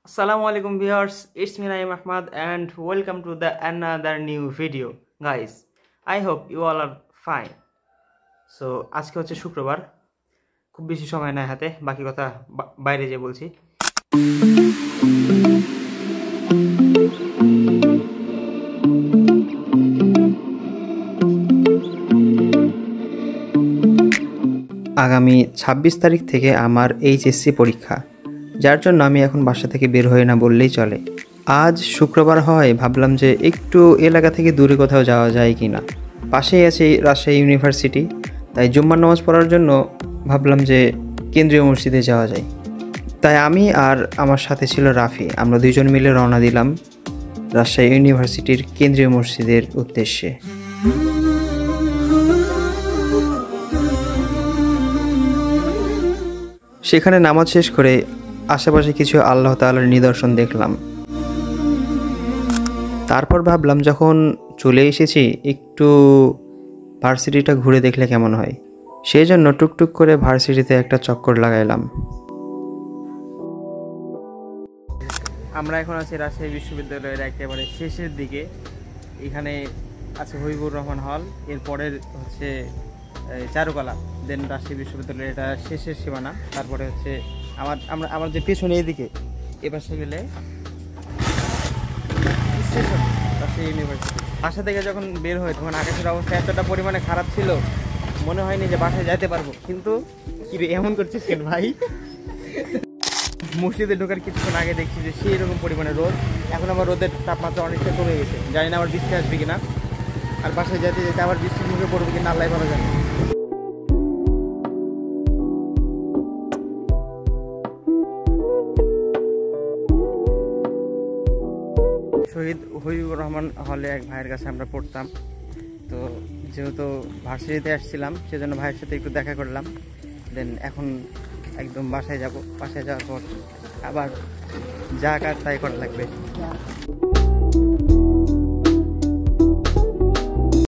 Assalamualaikum viewers, it's me Naeem Ahmad and welcome to the another new video. Guys, I hope you all are fine. So আজকে হচ্ছে শুক্রবার, খুব বেশি সময় নাই হাতে, বাকি কথা বাইরে যে বলছি। আগামী 26 তারিখ থেকে আমার এইচএসসি পরীক্ষা, যার জন্য আমি এখন বাসা থেকে বের হই না বললেই চলে। আজ শুক্রবার হয়, ভাবলাম যে একটু এলাকা থেকে দূরে কোথাও যাওয়া যায় কি না। পাশেই আছে রাজশাহী ইউনিভার্সিটি, তাই জুম্মার নামাজ পড়ার জন্য ভাবলাম যে কেন্দ্রীয় মসজিদে যাওয়া যায়। তাই আমি আর আমার সাথে ছিল রাফি, আমরা দুইজন মিলে রওনা দিলাম রাজশাহী ইউনিভার্সিটির কেন্দ্রীয় মসজিদের উদ্দেশ্যে। সেখানে নামাজ শেষ করে আশেপাশে কিছু আল্লাহ তাআলার নিদর্শন দেখলাম। তারপর ভাবলাম যখন চলে এসেছি একটু ভার্সিটিটা ঘুরে দেখলে কেমন হয়, সেই জন্য টুকটুক করে ভার্সিটিতে একটা চক্কর লাগাইলাম। আমরা এখন আছি রাজশাহী বিশ্ববিদ্যালয়ের একেবারে শেষের দিকে। এখানে আছে হবিবুর রহমান হল, এরপরের হচ্ছে চারুকলা, দেন রাজশাহী বিশ্ববিদ্যালয়ের এটা শেষের সীমানা। তারপরে হচ্ছে আমার যে পেছনে এদিকে এপাশে গেলে স্টেশন রাজশাহী ইউনিভার্সিটি। বাসা থেকে যখন বের হয় তখন আকাশের অবস্থা এতটা পরিমাণে খারাপ ছিল, মনে হয়নি যে বাসায় যেতে পারবো। কিন্তু কি রে, এমন করছিস কেন ভাই? মসজিদে ঢোকার কিছুক্ষণ আগে দেখছি যে সেই রকম পরিমাণে রোদ। এখন আবার রোদের তাপমাত্রা অনেকটা কমে গেছে, জানি না আবার বৃষ্টি আসবে কিনা, আর বাসায় যেতে যেতে আবার বৃষ্টির মুখে পড়বে কিনা আল্লাহ ভালো জানে। শহীদ হবিবুর রহমান হলে এক ভাইয়ের কাছে আমরা পড়তাম, তো যেহেতু ভার্সিটিতে আসছিলাম সেজন্য ভাইয়ের সাথে একটু দেখা করলাম। দেন এখন একদম বাসায় যাব, বাসায় যাওয়ার পর আবার যা কাজ তাই করা লাগবে।